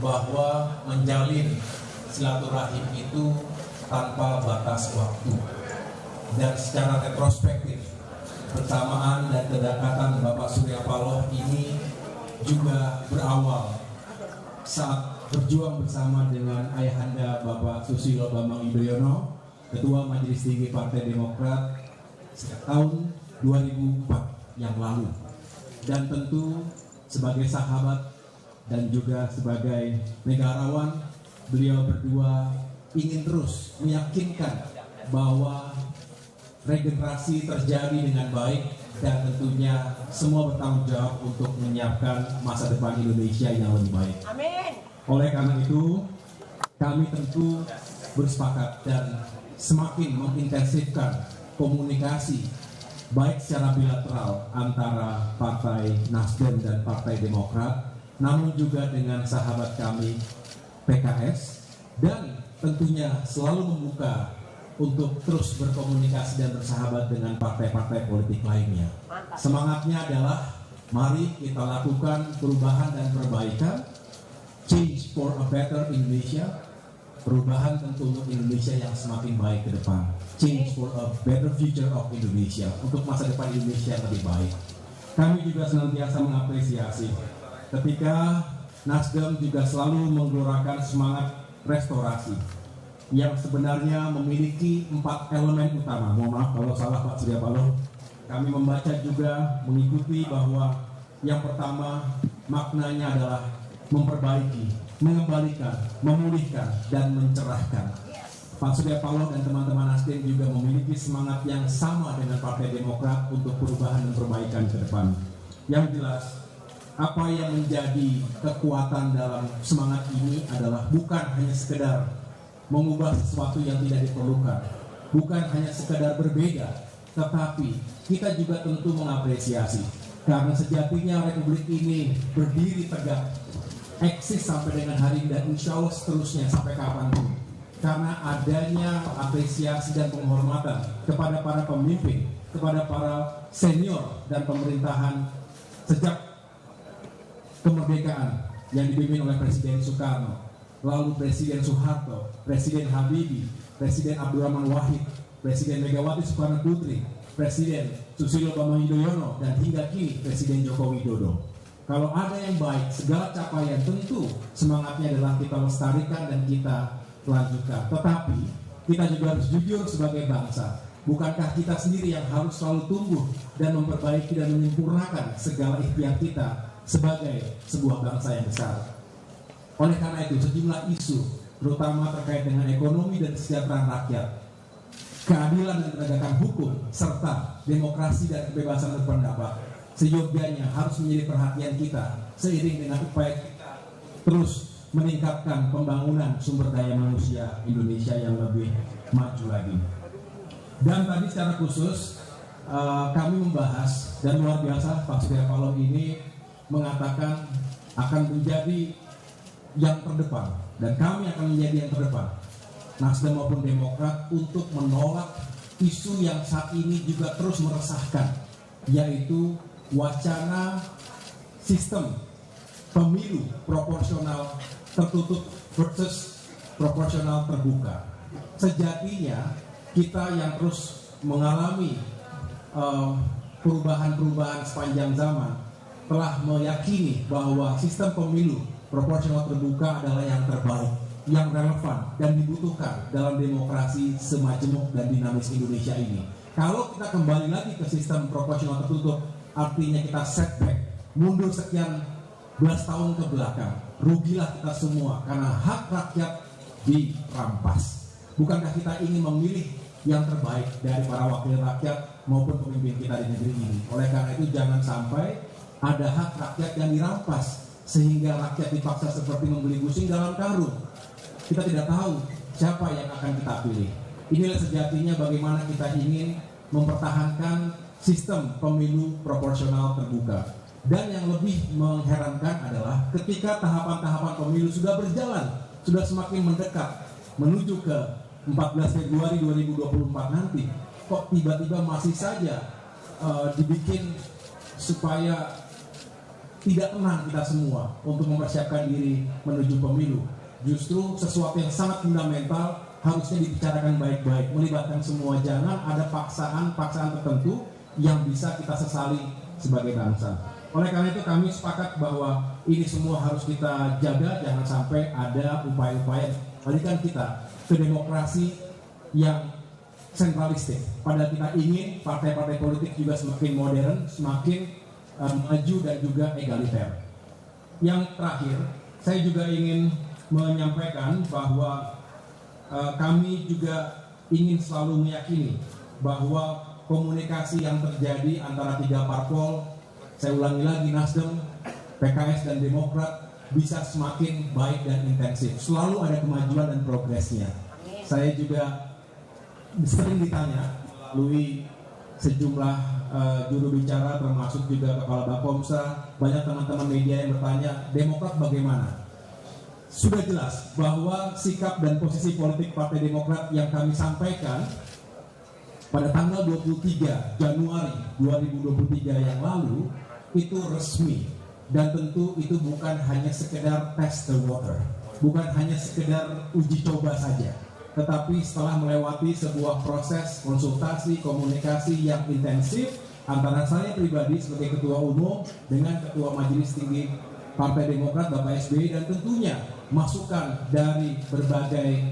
bahwa menjalin silaturahim itu tanpa batas waktu. Dan secara retrospektif, persamaan dan kedekatan Bapak Surya Paloh ini juga berawal saat berjuang bersama dengan ayahanda Bapak Susilo Bambang Yudhoyono, Ketua Majelis Tinggi Partai Demokrat sejak tahun 2004 yang lalu. Dan tentu sebagai sahabat dan juga sebagai negarawan, beliau berdua ingin terus meyakinkan bahwa regenerasi terjadi dengan baik dan tentunya semua bertanggung jawab untuk menyiapkan masa depan Indonesia yang lebih baik. Amin. Oleh karena itu, kami tentu bersepakat dan semakin mengintensifkan komunikasi baik secara bilateral antara Partai Nasdem dan Partai Demokrat, namun juga dengan sahabat kami PKS, dan tentunya selalu membuka untuk terus berkomunikasi dan bersahabat dengan partai-partai politik lainnya. Semangatnya adalah mari kita lakukan perubahan dan perbaikan, change for a better Indonesia, perubahan tentu untuk Indonesia yang semakin baik ke depan, change for a better future of Indonesia, untuk masa depan Indonesia yang lebih baik. Kami juga senantiasa mengapresiasi ketika Nasdem juga selalu menggelorakan semangat restorasi yang sebenarnya memiliki 4 elemen utama. Mohon maaf kalau salah Pak Surya Paloh. Kami membaca juga mengikuti bahwa yang pertama maknanya adalah memperbaiki, mengembalikan, memulihkan, dan mencerahkan. Pak Surya Paloh dan teman-teman Nasdem juga memiliki semangat yang sama dengan Partai Demokrat untuk perubahan dan perbaikan ke depan. Yang jelas, apa yang menjadi kekuatan dalam semangat ini adalah bukan hanya sekedar mengubah sesuatu yang tidak diperlukan, bukan hanya sekedar berbeda, tetapi kita juga tentu mengapresiasi karena sejatinya Republik ini berdiri tegak, eksis sampai dengan hari ini dan insya Allah seterusnya sampai kapanpun, karena adanya apresiasi dan penghormatan kepada para pemimpin, kepada para senior dan pemerintahan sejak kemerdekaan yang dipimpin oleh Presiden Soekarno, lalu Presiden Soeharto, Presiden Habibie, Presiden Abdurrahman Wahid, Presiden Megawati Soekarno Putri, Presiden Susilo Bambang Yudhoyono, dan hingga kini Presiden Joko Widodo. Kalau ada yang baik, segala capaian tentu semangatnya adalah kita lestarikan dan kita lanjutkan. Tetapi kita juga harus jujur sebagai bangsa. Bukankah kita sendiri yang harus selalu tumbuh dan memperbaiki dan menyempurnakan segala ikhtiar kita sebagai sebuah bangsa yang besar? Oleh karena itu, sejumlah isu, terutama terkait dengan ekonomi dan kesejahteraan rakyat, keadilan dan penegakan hukum, serta demokrasi dan kebebasan berpendapat, seyogyanya harus menjadi perhatian kita seiring dengan upaya kita terus meningkatkan pembangunan sumber daya manusia Indonesia yang lebih maju lagi. Dan tadi secara khusus kami membahas, dan luar biasa Pak Surya Paloh ini mengatakan akan menjadi yang terdepan, dan kami akan menjadi yang terdepan, Nasdem maupun Demokrat, untuk menolak isu yang saat ini juga terus meresahkan, yaitu wacana sistem pemilu proporsional tertutup versus proporsional terbuka. Sejatinya kita yang terus mengalami perubahan-perubahan sepanjang zaman telah meyakini bahwa sistem pemilu proporsional terbuka adalah yang terbaik, yang relevan dan dibutuhkan dalam demokrasi semajemuk dan dinamis Indonesia ini. Kalau kita kembali lagi ke sistem proporsional tertutup, artinya kita setback, mundur sekian belas tahun ke belakang, rugilah kita semua karena hak rakyat dirampas. Bukankah kita ingin memilih yang terbaik dari para wakil rakyat maupun pemimpin kita di negeri ini? Oleh karena itu jangan sampai ada hak rakyat yang dirampas sehingga rakyat dipaksa seperti membeli pusing dalam karung. Kita tidak tahu siapa yang akan kita pilih. Inilah sejatinya bagaimana kita ingin mempertahankan sistem pemilu proporsional terbuka. Dan yang lebih mengherankan adalah ketika tahapan-tahapan pemilu sudah berjalan, sudah semakin mendekat menuju ke 14 Februari 2024 nanti, kok tiba-tiba masih saja dibikin supaya tidak tenang kita semua untuk mempersiapkan diri menuju pemilu. Justru sesuatu yang sangat fundamental harusnya dibicarakan baik-baik, melibatkan semua. Jangan ada paksaan tertentu yang bisa kita sesali sebagai bangsa. Oleh karena itu kami sepakat bahwa ini semua harus kita jaga, jangan sampai ada upaya-upaya balikan kita ke demokrasi yang sentralistik. Padahal kita ingin partai-partai politik juga semakin modern, semakin maju dan juga egaliter. Yang terakhir, saya juga ingin menyampaikan bahwa kami juga ingin selalu meyakini bahwa komunikasi yang terjadi antara tiga parpol, saya ulangi lagi, Nasdem, PKS dan Demokrat, bisa semakin baik dan intensif. Selalu ada kemajuan dan progresnya. Saya juga sering ditanya melalui sejumlah juru bicara, termasuk juga Kepala Bapomsa, banyak teman-teman media yang bertanya, Demokrat bagaimana? Sudah jelas bahwa sikap dan posisi politik Partai Demokrat yang kami sampaikan pada tanggal 23 Januari 2023 yang lalu itu resmi, dan tentu itu bukan hanya sekedar test the water, bukan hanya sekedar uji coba saja, tetapi setelah melewati sebuah proses konsultasi, komunikasi yang intensif antara saya pribadi sebagai Ketua Umum dengan Ketua Majelis Tinggi Partai Demokrat Bapak SBY, dan tentunya masukan dari berbagai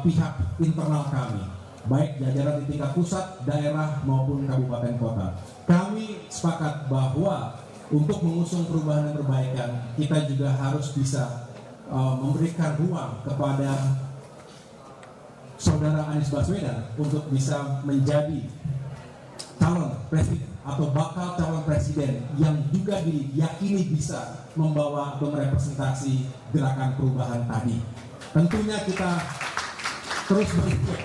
pihak internal kami, baik jajaran di tingkat pusat, daerah maupun kabupaten kota. Kami sepakat bahwa untuk mengusung perubahan dan perbaikan, kita juga harus bisa memberikan ruang kepada Saudara Anies Baswedan untuk bisa menjadi calon presiden atau bakal calon presiden yang juga diyakini bisa membawa atau merepresentasi gerakan perubahan tadi. Tentunya kita terus berikut.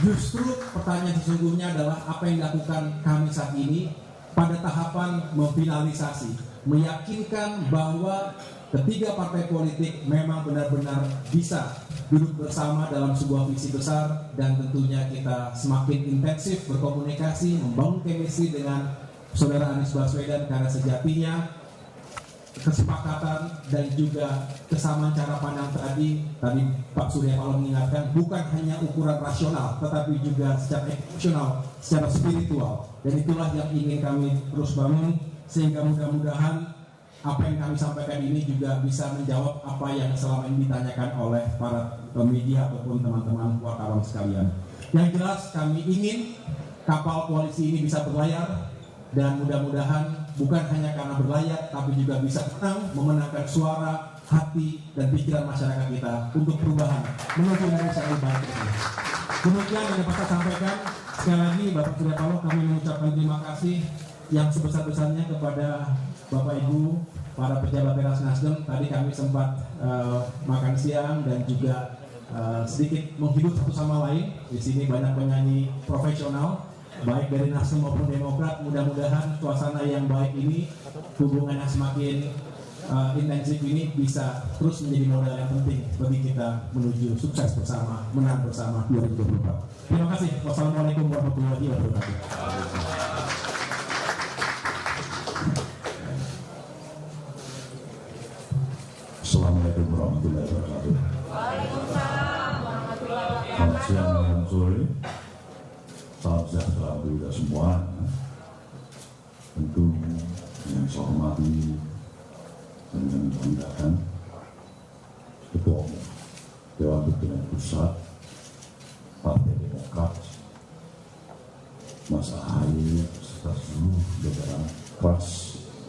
Justru pertanyaan sesungguhnya adalah apa yang dilakukan kami saat ini pada tahapan memfinalisasi, meyakinkan bahwa ketiga partai politik memang benar-benar bisa duduk bersama dalam sebuah visi besar, dan tentunya kita semakin intensif berkomunikasi, membangun chemistry dengan Saudara Anies Baswedan, karena sejatinya kesepakatan dan juga kesamaan cara pandang tadi Pak Surya Paloh mengingatkan, bukan hanya ukuran rasional tetapi juga secara emosional, secara spiritual, dan itulah yang ingin kami terus bangun, sehingga mudah-mudahan apa yang kami sampaikan ini juga bisa menjawab apa yang selama ini ditanyakan oleh para media ataupun teman-teman wartawan sekalian. Yang jelas kami ingin kapal koalisi ini bisa berlayar, dan mudah-mudahan bukan hanya karena berlayar tapi juga bisa memenangkan suara, hati, dan pikiran masyarakat kita untuk perubahan menuju Indonesia yang lebih baik. Demikian yang dapat saya sampaikan. Sekali lagi Bapak Surya Paloh, kami mengucapkan terima kasih yang sebesar-besarnya kepada Bapak Ibu, para pejabat teras Nasdem. Tadi kami sempat makan siang dan juga sedikit menghibur satu sama lain. Di sini banyak penyanyi profesional, baik dari Nasdem maupun Demokrat. Mudah-mudahan suasana yang baik ini, hubungan yang semakin intensif ini bisa terus menjadi modal yang penting bagi kita menuju sukses bersama, menang bersama 2024. Terima kasih. Wassalamualaikum warahmatullahi wabarakatuh. Assalamualaikum warahmatullahi wabarakatuh. Waalaikumsalam warahmatullahi wabarakatuh. Selamat siang dan sore. Salam sejahtera untuk kita semua. Tentu yang saya hormati dan yang banggakan Ketua Umum Dewan Pimpinan Pusat Partai Demokrat, Mas Ahaye serta seluruh jajaran kelas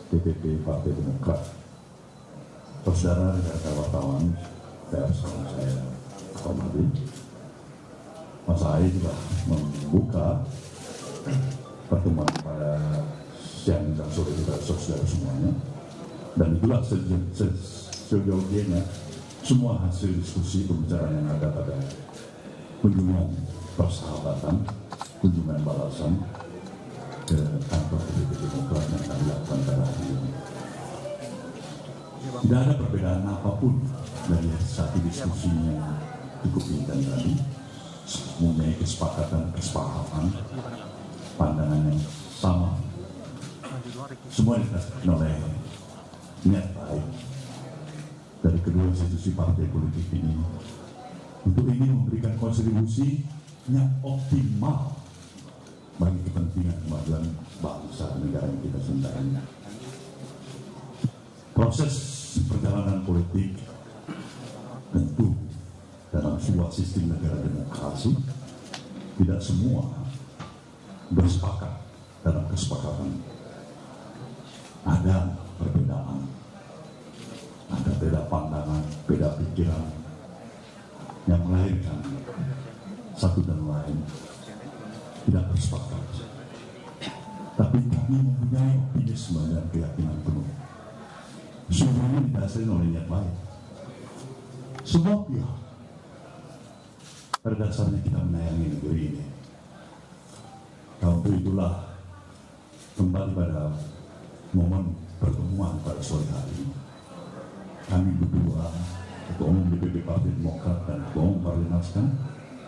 DPP Partai Demokrat. Saudara rekan wartawan pers yang saya hormati, Mas Ahaye juga membuka pertemuan pada siang dan sore kita saudara semuanya, dan itulah sejauh ini semua hasil diskusi pembicaraan yang ada pada kunjungan persahabatan, kunjungan balasan ke kantor DPP Demokrat yang kami lakukan pada hari ini. Tidak ada perbedaan apapun dari satu diskusi yang cukup intens tadi, mempunyai kesepakatan, kesepahaman, pandangan yang sama. Semua dikatakan oleh niat baik dari kedua institusi partai politik ini untuk ingin memberikan kontribusi yang optimal bagi kepentingan kemajuan bangsa dan negara yang kita cintai. Proses perjalanan politik tentu dalam sebuah sistem negara demokrasi tidak semua bersepakat dalam kesepakatan. Ada perbedaan, ada beda pandangan, beda pikiran yang melahirkan satu dan lain tidak bersepakat. Tapi kami mempunyai optimisme dan keyakinan penuh. Semuanya didasari oleh niat baik. Semua pihak pada dasarnya kita menyayangi negeri ini. Untuk itulah kembali pada momen pertemuan pada sore hari ini. Kami berdua, Ketua Umum DPP Partai Demokrat dan Ketua Umum Partai Nasdem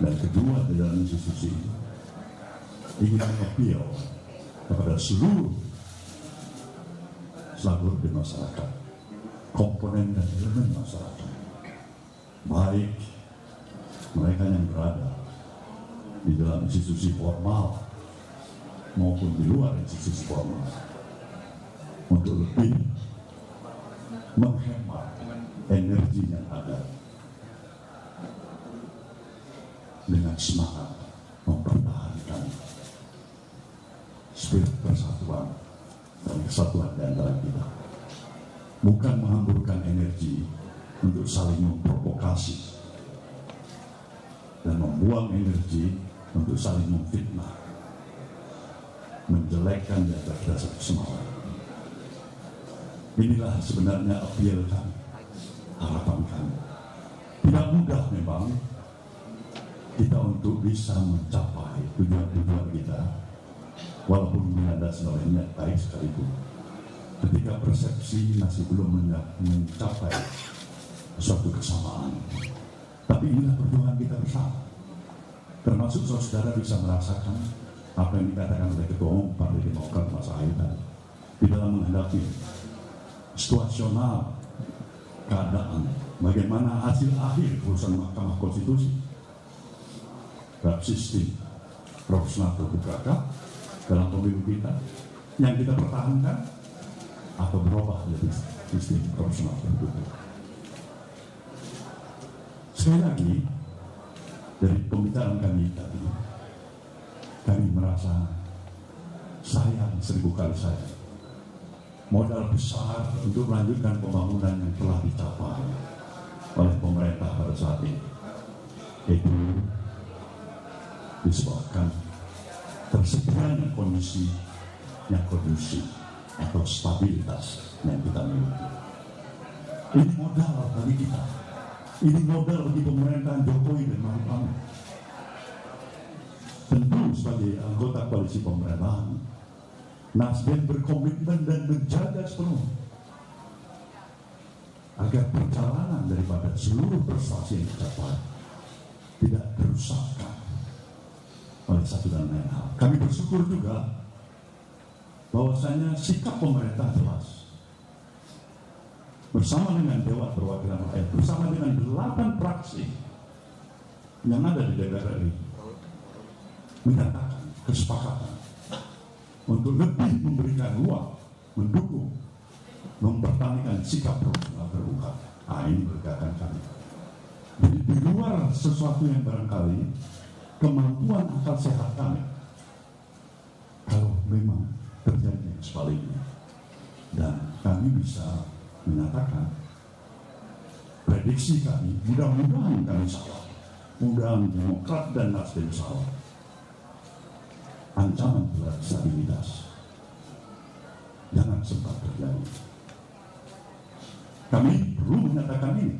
dan kedua jajaran institusi ini ingin mengapel kepada seluruh slagor di masyarakat, komponen dan elemen masyarakat, baik mereka yang berada di dalam institusi formal maupun di luar institusi formal, untuk lebih menghemat energi yang ada dengan semangat mempertahankan spirit persatuan dan kesatuan di antara kita, bukan menghamburkan energi untuk saling memprovokasi dan membuang energi untuk saling memfitnah, menjelekkan di antara satu sama lain. Inilah sebenarnya appeal kami, harapan kami. Tidak mudah memang kita untuk bisa mencapai tujuan-tujuan kita, walaupun dilandasi oleh niat baik sekalipun. Ketika persepsi masih belum mencapai suatu kesamaan. Tapi inilah perjuangan kita bersama. Termasuk saudara bisa merasakan apa yang dikatakan oleh Ketua Umum Partai Demokrat Mas Ahy tadi, di dalam menghadapi situasional keadaan, bagaimana hasil akhir putusan Mahkamah Konstitusi terhadap sistem proporsional terbuka dalam pemilu kita yang kita pertahankan atau berubah menjadi sistem proporsional tertutup. Sekali lagi, dari pembicaraan kami tadi, kami merasa sayang 1000 kali sayang. Modal besar untuk melanjutkan pembangunan yang telah dicapai oleh pemerintah pada saat ini itu disebabkan tersedianya kondisi yang kondusif atau stabilitas yang kita miliki. Ini modal bagi kita, ini modal bagi pemerintahan Jokowi dan Maruf Amin. Tentu sebagai anggota koalisi pemerintahan, Nasdem berkomitmen dan menjaga sepenuh agar perjalanan daripada seluruh prestasi yang dicapai tidak dirusakkan oleh satu dan lain hal. Kami bersyukur juga bahwasanya sikap pemerintah jelas bersama dengan Dewan Perwakilan Rakyat, bersama dengan 8 fraksi yang ada di DPR RI, menyatakan kesepakatan untuk lebih memberikan ruang, mendukung, mempertahankan sikap proporsional terbuka. Ini berkaitan kami. Jadi di luar sesuatu yang barangkali kemampuan akal sehat kami, kalau memang terjadi sebaliknya, dan kami bisa menyatakan prediksi kami, mudah-mudahan kami salah, mudah-mudahan Demokrat dan Nasdem salah. Ancaman terhadap stabilitas jangan sempat terjadi. Kami perlu menyatakan ini.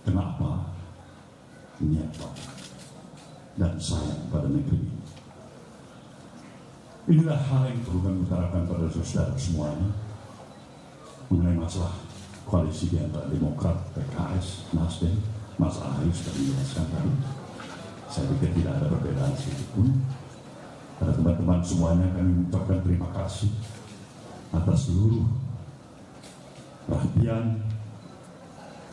Kenapa? Niat baik dan sayang pada negeri ini. Inilah hal yang perlu kami utarakan pada saudara semuanya mengenai masalah koalisi di antara Demokrat, PKS, Nasdem. Mas Ahy sudah menjelaskan tadi. Saya pikir tidak ada perbedaan sedikitpun. Pada teman-teman semuanya kami mengucapkan terima kasih atas seluruh perhatian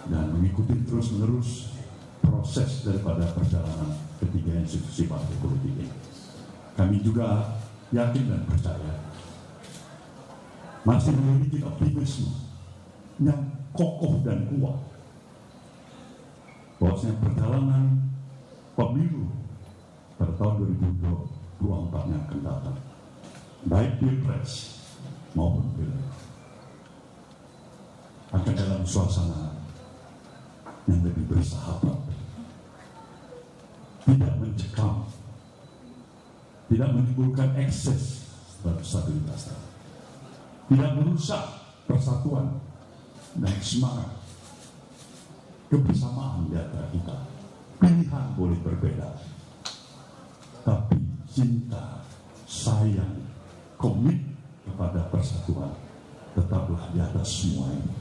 dan mengikuti terus-menerus proses daripada perjalanan ketiga institusi partai politik ini. Kami juga yakin dan percaya masih memiliki optimisme yang kokoh dan kuat bahwasanya perjalanan pemilu pada tahun 2024 yang akan datang, baik pilpres maupun pileg, akan dalam suasana yang lebih bersahabat, tidak mencekam, tidak menimbulkan ekses stabilitas, tidak merusak persatuan dan semangat kebersamaan di antara kita. Pilihan boleh berbeda, tapi cinta, sayang, komit kepada persatuan tetaplah di atas semua ini.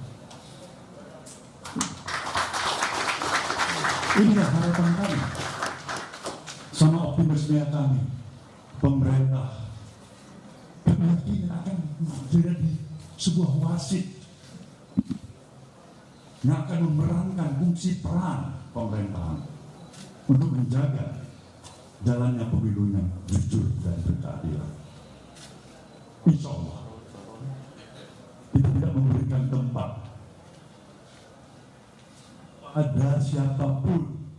Inilah harapan kami, sama optimisme kami. Pemerintah kemungkinan akan menjadi sebuah wasit yang akan memerankan fungsi peran pemerintahan untuk menjaga jalannya pemilu yang jujur dan berkeadilan. Insya Allah kita tidak memberikan tempat ada siapapun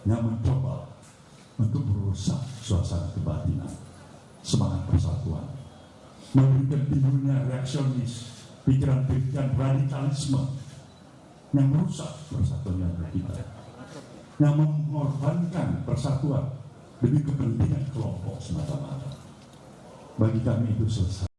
yang mencoba untuk merusak suasana kebatinan, semangat persatuan, memberikan timbulnya reaksionis, pikiran-pikiran radikalisme yang merusak persatuan yang kita, yang mengorbankan persatuan demi kepentingan kelompok semata-mata. Bagi kami itu selesai.